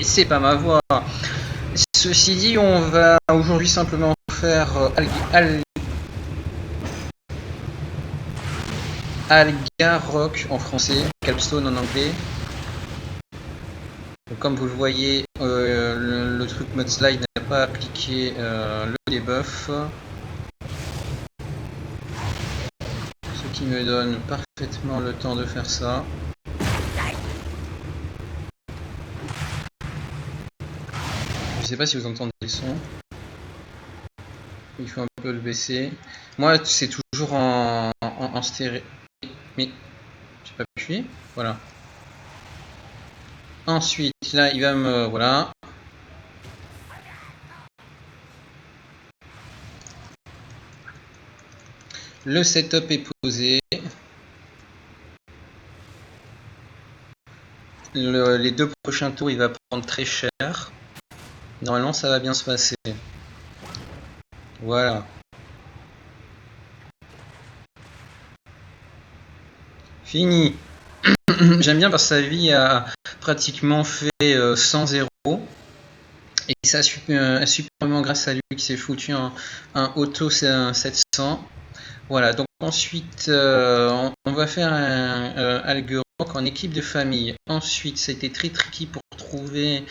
c'est pas ma voix. Ceci dit, on va aujourd'hui simplement faire Algarrock en français, Capstone en anglais. Donc, comme vous le voyez, le truc mode slide n'a pas appliqué le debuff. Ce qui me donne parfaitement le temps de faire ça. Je sais pas si vous entendez le son. Il faut un peu le baisser. Moi, c'est toujours en stéréo. Mais j'ai pas appuyé. Voilà. Ensuite, là, il va me... Voilà. Le setup est posé. Les 2 prochains tours, il va prendre très cher. Normalement, ça va bien se passer. Voilà. Fini. J'aime bien parce que sa vie a pratiquement fait 100-0. Et ça, superbement grâce à lui qui s'est foutu un auto 700. Voilà, donc ensuite, on va faire un Algarrock en équipe de famille. Ensuite, c'était très tricky pour trouver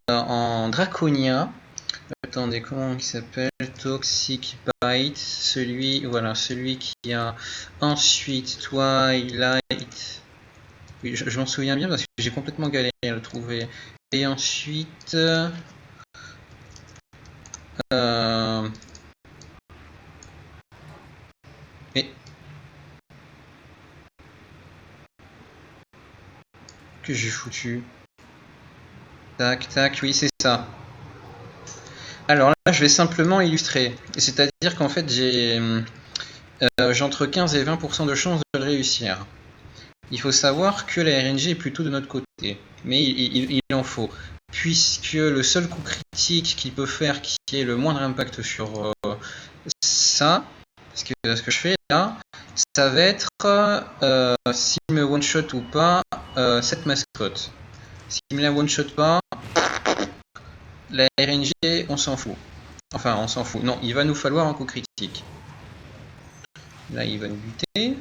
en Draconia. Attendez, comment il s'appelle? Toxic Bite. Voilà, celui qui a ensuite Twilight. Oui, je m'en souviens bien parce que j'ai complètement galéré à le trouver. Et ensuite... Mais... Que j'ai foutu. Tac, tac, oui, c'est ça. Alors là, je vais simplement illustrer. C'est-à-dire qu'en fait, j'ai entre 15 et 20% de chances de le réussir. Il faut savoir que la RNG est plutôt de notre côté. Mais il en faut. Puisque le seul coup critique qu'il peut faire qui ait le moindre impact sur ça, ce que je fais là, ça va être s'il me one-shot ou pas cette mascotte. S'il me la one-shot pas, la RNG, on s'en fout. Enfin, on s'en fout. Non, il va nous falloir un coup critique. Là, il va nous buter.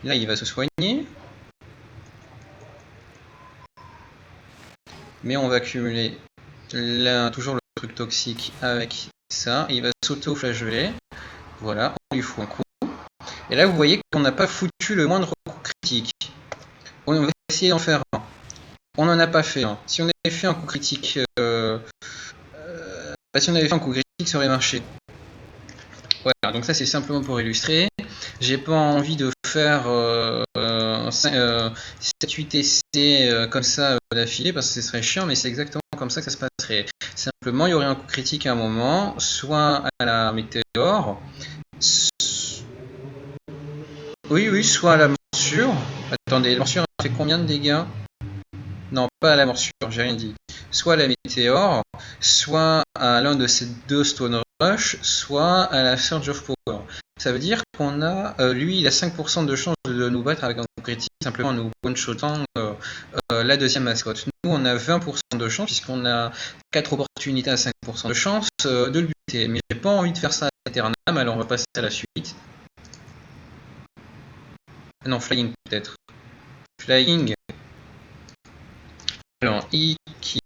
Là, il va se soigner. Mais on va cumuler là, toujours le truc toxique avec ça. Il va sauter au flageolet. Voilà, on lui fout un coup. Et là, vous voyez qu'on n'a pas foutu le moindre coup critique. On va essayer d'en faire un. On n'en a pas fait un. Si on avait fait un coup critique... si on avait fait un coup critique, ça aurait marché. Voilà, donc ça c'est simplement pour illustrer. J'ai pas envie de faire 7-8 essais comme ça d'affilée parce que ce serait chiant, mais c'est exactement comme ça que ça se passerait. Simplement, il y aurait un coup critique à un moment, soit à la météore, oui, soit à la morsure. Attendez, la morsure a fait combien de dégâts? Non, pas à la morsure, j'ai rien dit. Soit à la météore, soit à l'un de ces deux Stone Rush, soit à la Surge of Power. Ça veut dire qu'on a, lui, il a 5% de chance de nous battre avec un coup critique, simplement en nous one-shotant la deuxième mascotte. Nous, on a 20% de chance, puisqu'on a 4 opportunités à 5% de chance de le buter. Mais j'ai pas envie de faire ça à Eternam, alors on va passer à la suite. Non, Flying peut-être. Flying. Alors, Iki.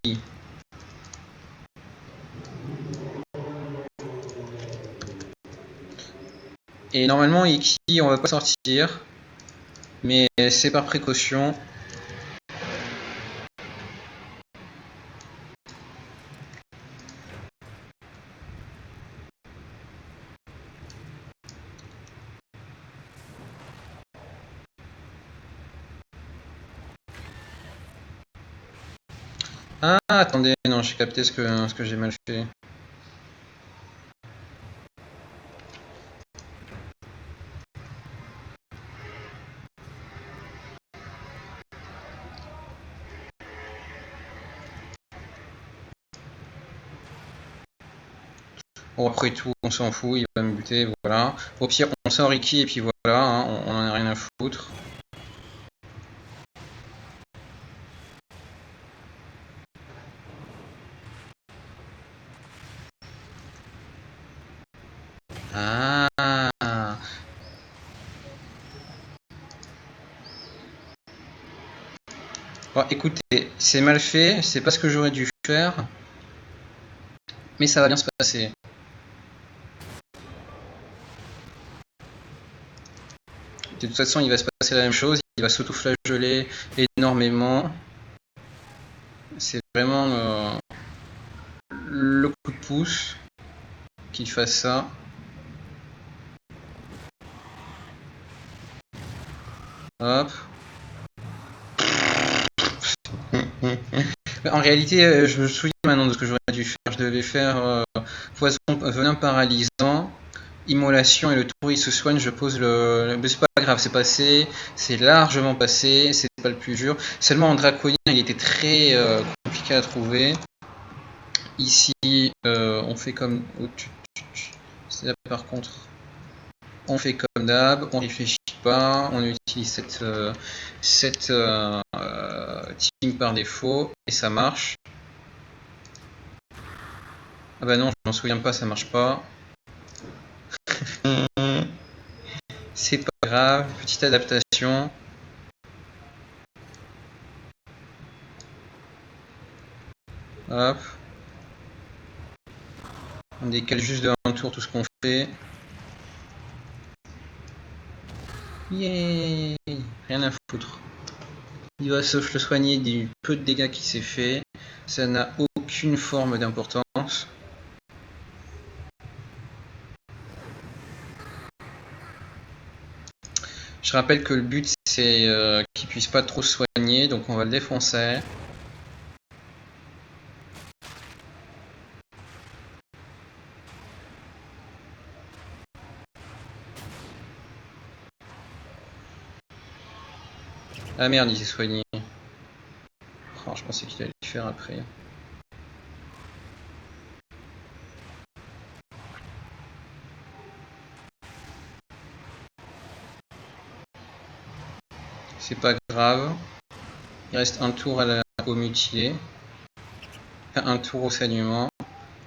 Et normalement, Iki, on va pas sortir. Mais c'est par précaution. Ah, attendez, non, j'ai capté ce que j'ai mal fait. Bon, après tout, on s'en fout, il va me buter, voilà. Au pire, on sort Iki et puis voilà, hein, on en a rien à foutre. Bon, écoutez, c'est mal fait, c'est pas ce que j'aurais dû faire, mais ça va bien se passer. De toute façon, il va se passer la même chose, il va s'auto-flageoler énormément. C'est vraiment le coup de pouce qu'il fasse ça. Hop. En réalité, je me souviens maintenant de ce que j'aurais dû faire. Je devais faire poison, venin paralysant, immolation et le tour il se soigne. Je pose le. Mais c'est pas grave, c'est passé. C'est largement passé. C'est pas le plus dur. Seulement en draconien, il était très compliqué à trouver. Ici, on fait comme. Là, par contre, on fait comme d'hab. On réfléchit pas. On utilise cette team par défaut et ça marche. Ah bah non, je m'en souviens pas, ça marche pas. C'est pas grave, petite adaptation. Hop. On décale juste de un tour tout ce qu'on fait. Yay! Rien à foutre. Il va sauf le soigner du peu de dégâts qui s'est fait. Ça n'a aucune forme d'importance. Je rappelle que le but c'est qu'il puisse pas trop soigner, donc on va le défoncer. Ah merde, il s'est soigné. Oh, je pensais qu'il allait le faire après. C'est pas grave. Il reste un tour au mutilé. Un tour au saignement.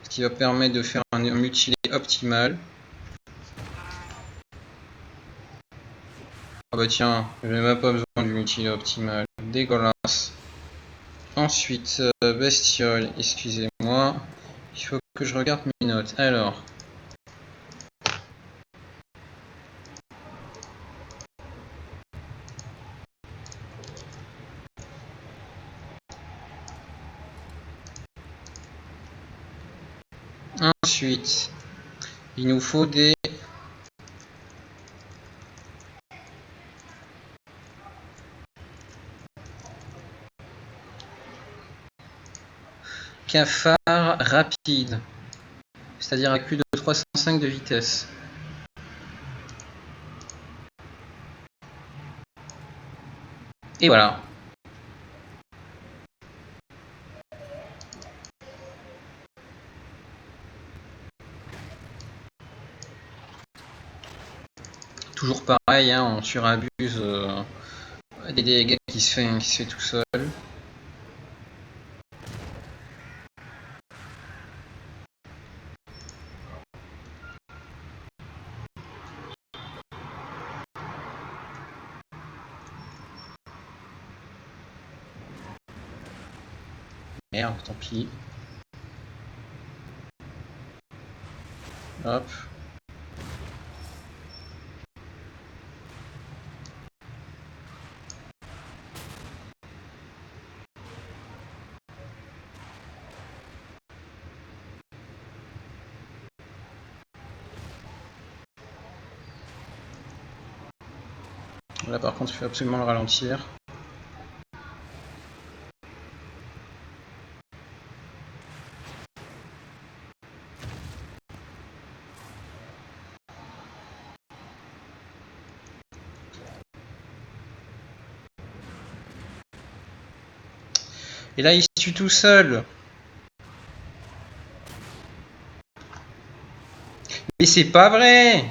Ce qui va permettre de faire un mutilé optimal. Ah bah tiens, j'ai même pas besoin du mutilé optimal. Dégueulasse. Ensuite, bestiole, excusez-moi. Il faut que je regarde mes notes. Alors. Ensuite, il nous faut des... cafards rapides. C'est-à-dire avec plus de 305 de vitesse. Et voilà. Toujours pareil, hein, on surabuse des dégâts qui se fait tout seul. Merde, tant pis. Hop. Là par contre il faut absolument le ralentir. Et là il se tue tout seul. Mais c'est pas vrai!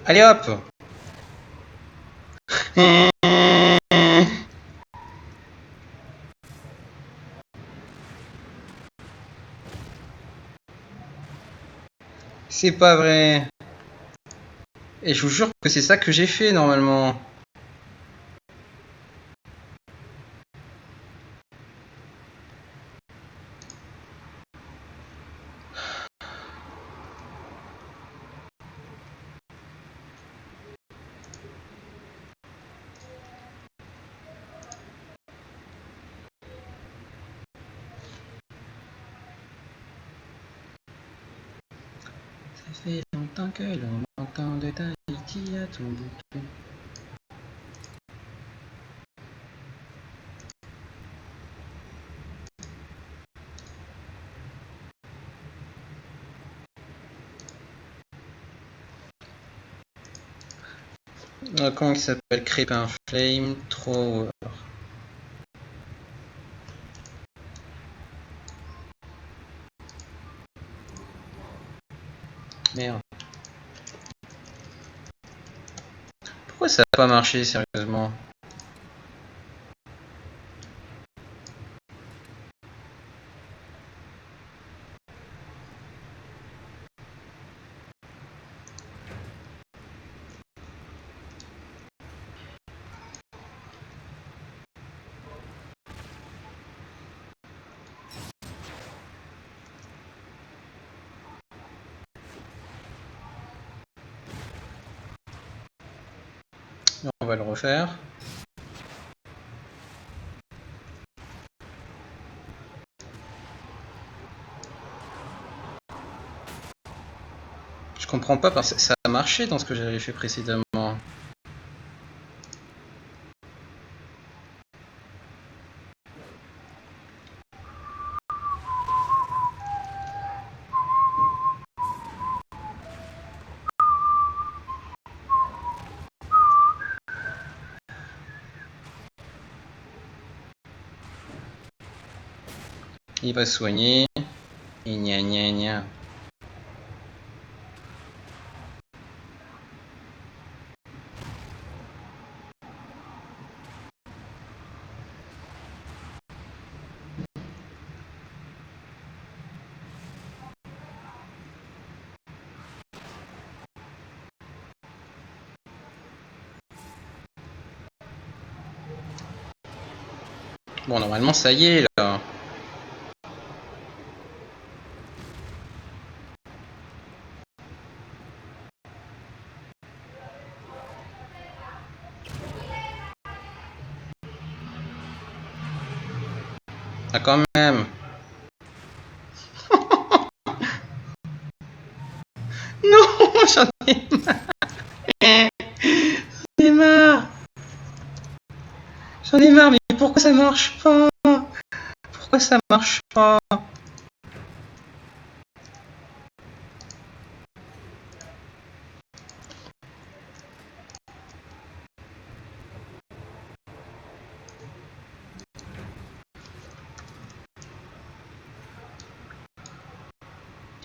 Allez hop! C'est pas vrai. Et je vous jure que c'est ça que j'ai fait normalement. Ça fait longtemps que l'on m'entend de Tahiti à Tombouctou. Comment il s'appelle? Crépin Flame Thrower. Merde. Pourquoi ça a pas marché sérieusement? On va le refaire. Je comprends pas parce que ça a marché dans ce que j'avais fait précédemment. Il va soigner. Et gna gna gna. Bon, normalement, ça y est, là. Ah, quand même. Non, j'en ai marre. J'en ai marre. J'en ai marre, mais pourquoi ça marche pas? Pourquoi ça marche pas?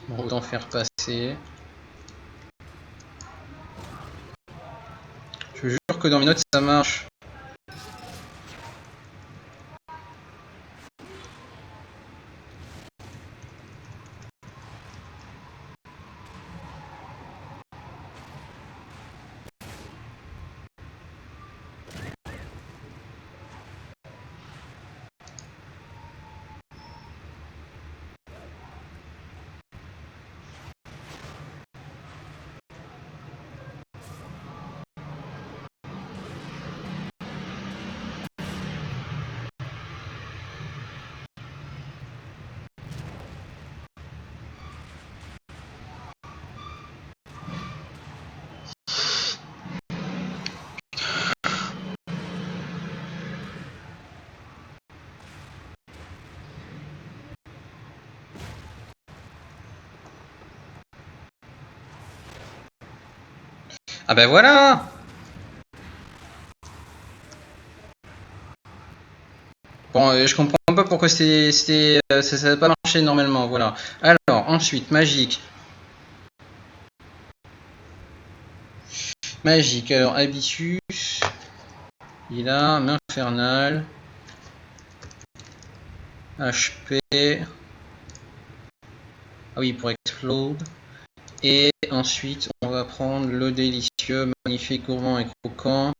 Bon, autant faire passer. Je jure que dans mes notes ça marche. Ah ben voilà. Bon, je comprends pas pourquoi ça n'a pas marché normalement, voilà. Alors, ensuite, magique. Magique, alors, Abyssus. Il a main infernale. HP. Ah oui, pour explode. Et ensuite, on va prendre le délicieux, magnifique, gourmand et croquant,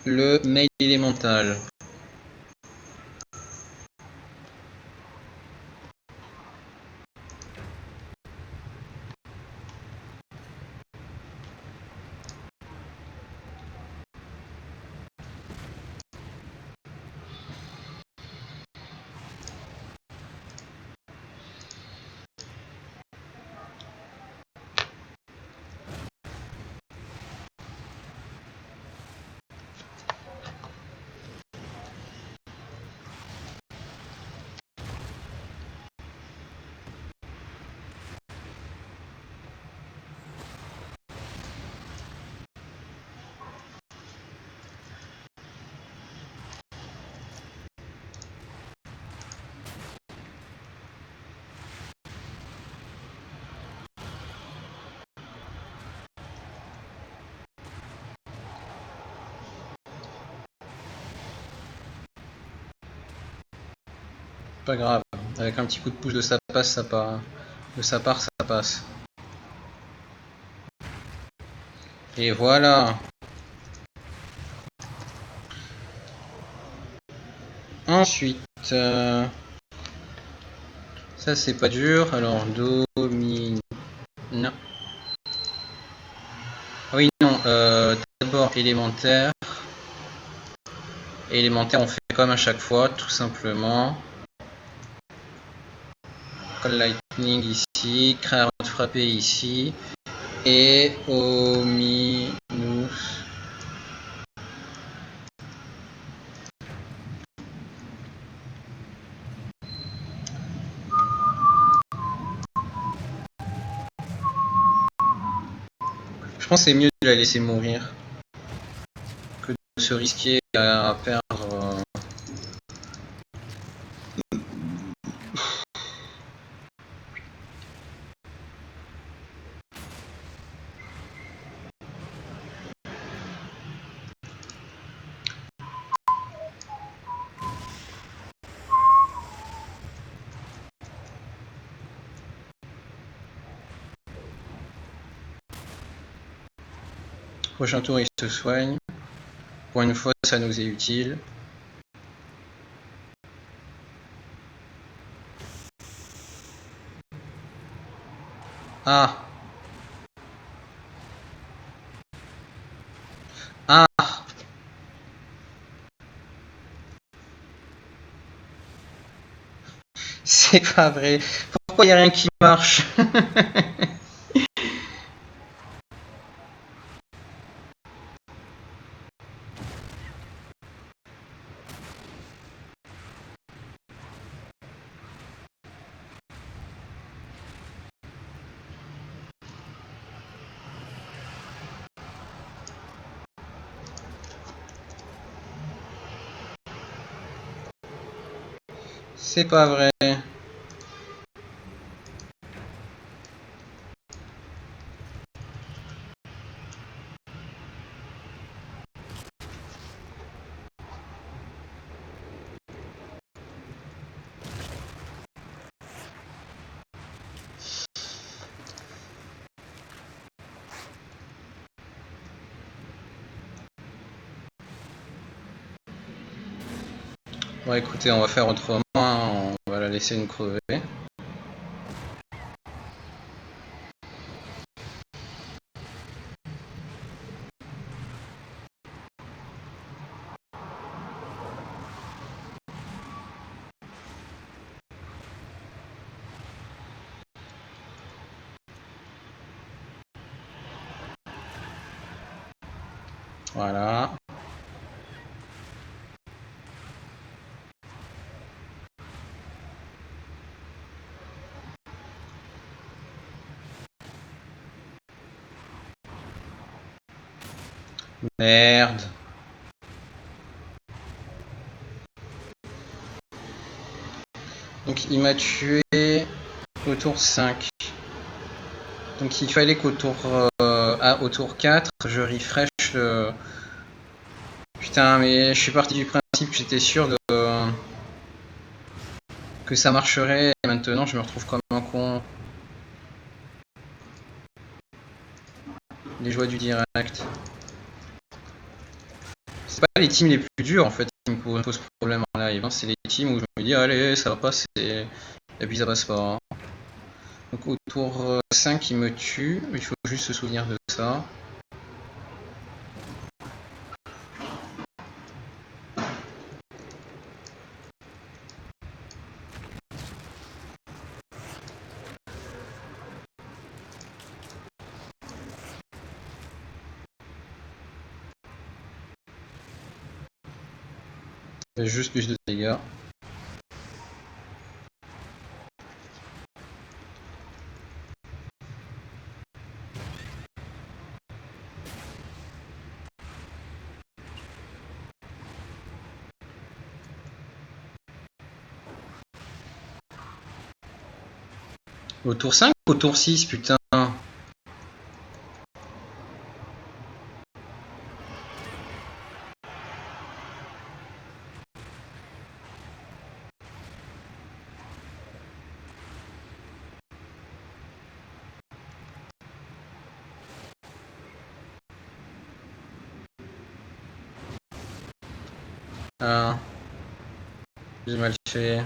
le mail élémental. Pas grave, avec un petit coup de pouce de sa passe, ça part. De sa part, ça passe. Et voilà. Ensuite, ça c'est pas dur. Alors, domine. Non. Ah oui, non. D'abord élémentaire. Élémentaire, on fait comme à chaque fois, tout simplement. Call Lightning ici, créer de frapper ici, et Ominous. Je pense que c'est mieux de la laisser mourir que de se risquer à perdre. Prochain tour, il se soigne. Pour une fois, ça nous est utile. Ah. Ah. C'est pas vrai. Pourquoi il n'y a rien qui marche? C'est pas vrai. Bon, écoutez, on va faire autrement. On va la laisser nous crever. Voilà. Merde. Donc il m'a tué au tour 5. Donc il fallait qu'au tour, au tour 4, je refresh le... Putain, mais je suis parti du principe que j'étais sûr de... que ça marcherait. Et maintenant, je me retrouve comme un con. les joies du direct. C'est pas les teams les plus durs en fait qui me posent problème en live, hein. C'est les teams où je me dis allez ça va passer, et puis ça passe pas. Hein. Donc au tour 5 il me tue, il faut juste se souvenir de ça. Juste plus de dégâts. Au tour 5 ou au tour 6 putain. Ah, j'ai mal fait.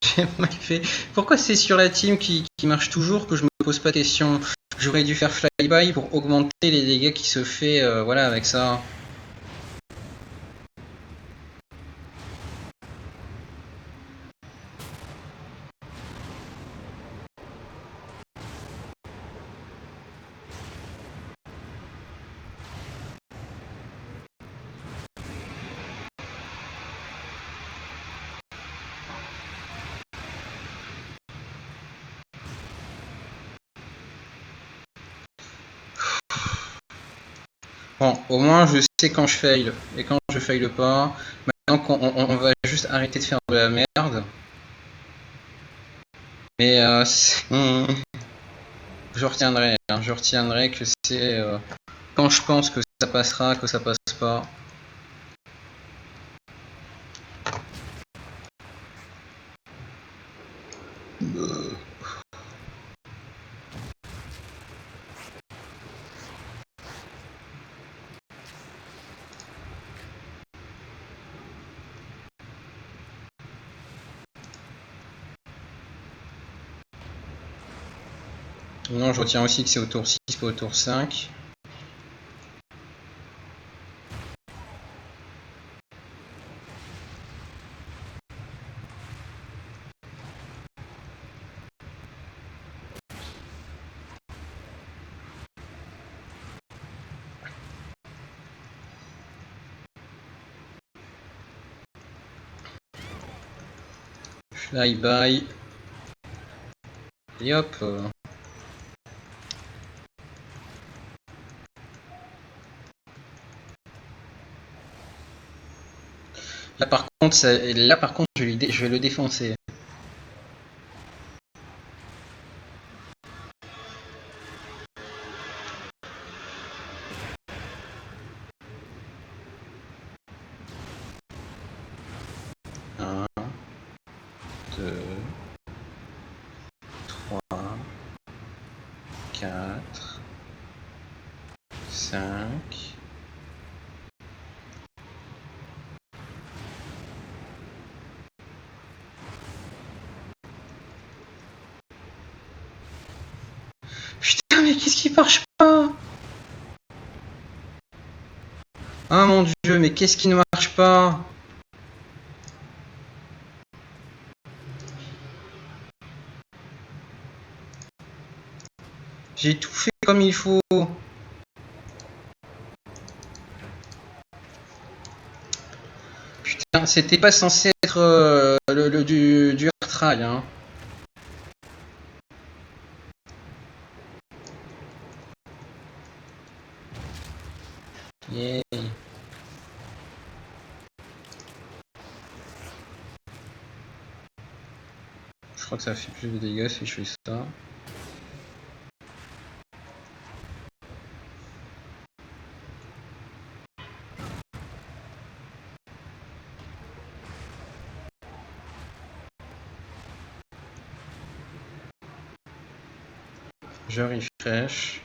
J'ai mal fait. Pourquoi c'est sur la team qui marche toujours que je me pose pas de questions? J'aurais dû faire flyby pour augmenter les dégâts qui se fait voilà, avec ça. Bon, au moins je sais quand je fail et quand je fail pas. Maintenant on va juste arrêter de faire de la merde. Mais je retiendrai, hein, je retiendrai que c'est quand je pense que ça passera, que ça passe pas. Non, je retiens aussi que c'est au tour 6, pas au tour 5. Flyby. Et hop. Là par contre, je vais le défoncer. Un, 2, 3, 4, 5. Putain, mais qu'est-ce qui marche pas? Ah mon dieu, mais qu'est-ce qui ne marche pas? J'ai tout fait comme il faut. Putain, c'était pas censé être du retry, hein. Yeah. Je crois que ça fait plus de dégâts si je fais ça. Je refresh.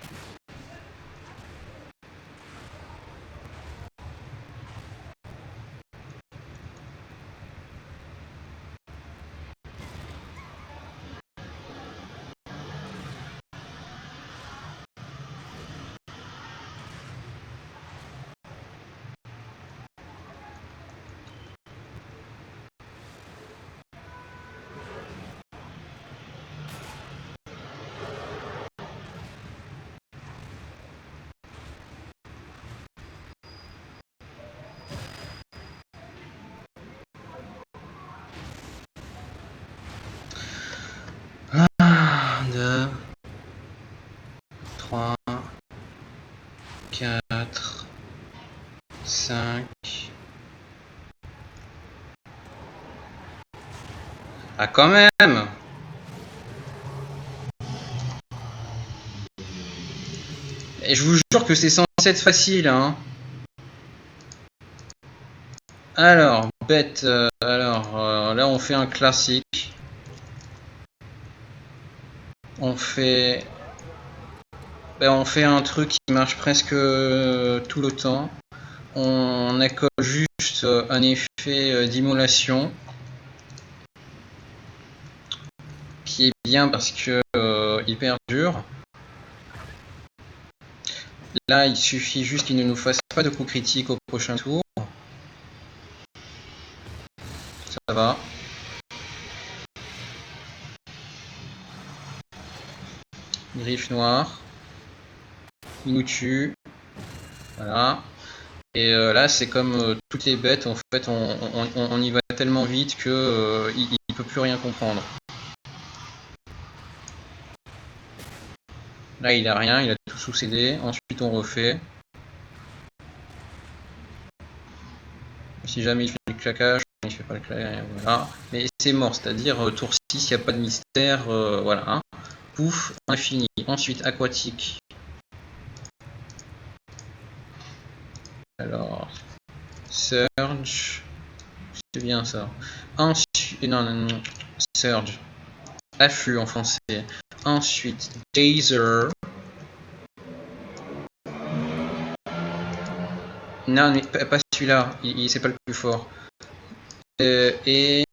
4, 5. Ah, quand même! Et je vous jure que c'est censé être facile, hein. Alors, bête. Là, on fait un classique. On fait un truc qui marche presque tout le temps. On accorde juste un effet d'immolation qui est bien parce que il perdure. Là, il suffit juste qu'il ne nous fasse pas de coup critique au prochain tour. Ça va. Griffe noire. Il nous tue. Voilà. Et là, c'est comme toutes les bêtes, en fait, on y va tellement vite que il peut plus rien comprendre. Là, il a rien, il a tout sous ses dés. Ensuite, on refait. Si jamais il fait le claquage, il fait pas le claquage, voilà. Mais c'est mort, c'est-à-dire tour 6, il n'y a pas de mystère, voilà. Hein. Pouf, infini. Ensuite, aquatique. Alors, surge. C'est bien ça. Ensuite, non, surge. Afflux en français. Ensuite, Dazer. Non, mais pas celui-là, c'est pas le plus fort. Et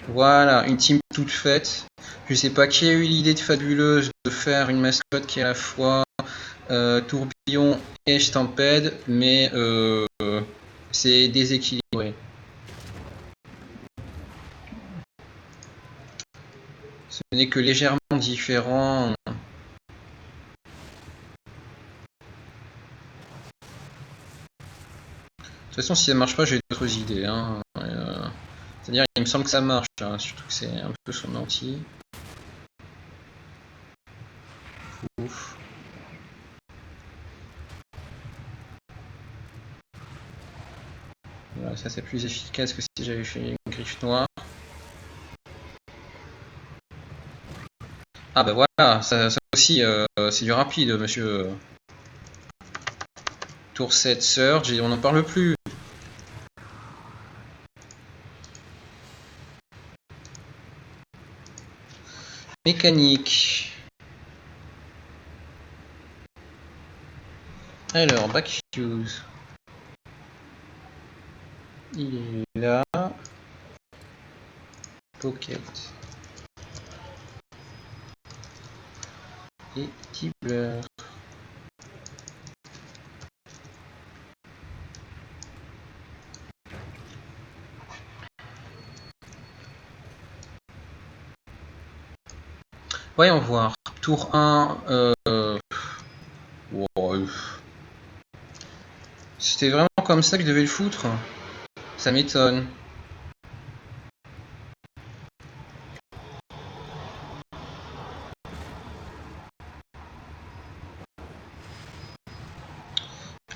voilà, une team toute faite. Je sais pas qui a eu l'idée de fabuleuse de faire une mascotte qui est à la fois tourbillon et stampede, mais c'est déséquilibré. Ce n'est que légèrement différent. De toute façon, si ça marche pas, j'ai d'autres idées. Hein. C'est-à-dire, il me semble que ça marche, hein, surtout que c'est un peu son anti. Ouf. Voilà, ça c'est plus efficace que si j'avais fait une griffe noire. Ah bah voilà, ça aussi, c'est du rapide, monsieur. Tour 7, Surge, et on n'en parle plus. Mécanique. Alors, Back Fuse. Il est là. Pocket. Et Tibbler. Voyons voir. Tour 1. Wow. C'était vraiment comme ça que je devais le foutre. Ça m'étonne.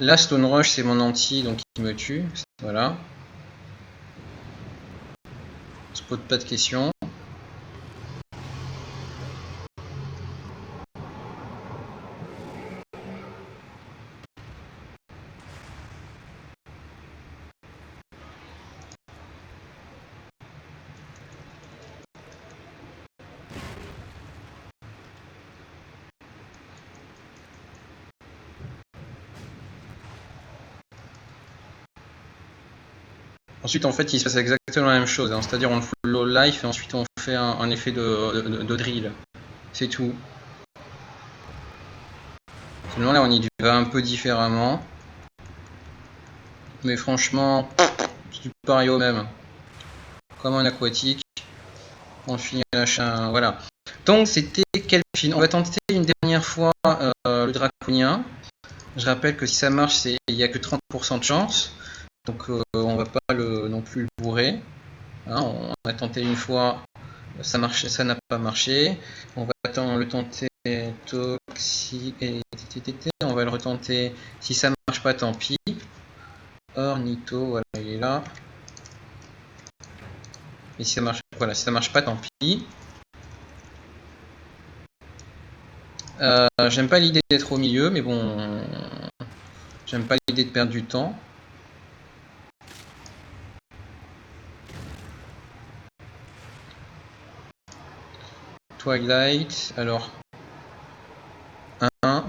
Là, Stone Rush, c'est mon anti, donc il me tue. Voilà. On se pose pas de questions. Ensuite, en fait, il se passe exactement la même chose. Hein. C'est-à-dire, on fout low life et ensuite on fait un effet de drill. C'est tout. Seulement là, on y va un peu différemment. Mais franchement, c'est pareil au même. Comme un aquatique. On finit machin. Voilà. Donc, c'était Kelphin. On va tenter une dernière fois le draconien. Je rappelle que si ça marche, il n'y a que 30% de chance. Donc on va pas non plus le bourrer. Hein, on a tenté une fois, Ça marche, ça n'a pas marché. On va le tenter on va le retenter. Si ça marche pas, tant pis. Ornitho, voilà, il est là. Et si ça marche, voilà, si ça marche pas, tant pis. J'aime pas l'idée d'être au milieu, mais bon, j'aime pas l'idée de perdre du temps. Twilight, alors 1.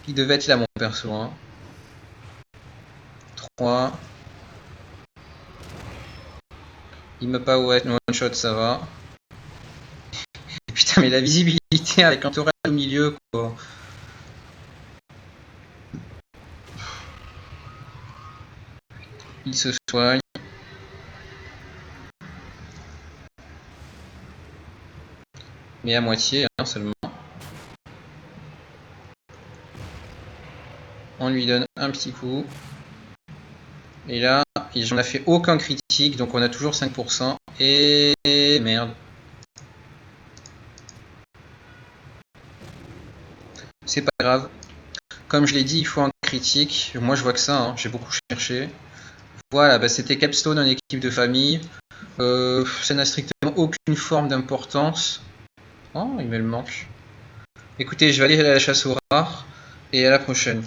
Il devait être là, mon perso. Hein. 3. Il me pas one shot, ça va. Putain, mais la visibilité avec un tourelle au milieu, quoi. Il se soigne. Mais à moitié, hein, seulement. On lui donne un petit coup. Et là, j'en ai fait aucun critique, donc on a toujours 5%. Et merde. C'est pas grave. Comme je l'ai dit, il faut un critique. Moi, je vois que ça, hein. J'ai beaucoup cherché. Voilà, bah, c'était Capstone en équipe de famille. Ça n'a strictement aucune forme d'importance. Oh, il me le manque. Écoutez, je vais aller à la chasse aux rares. Et à la prochaine.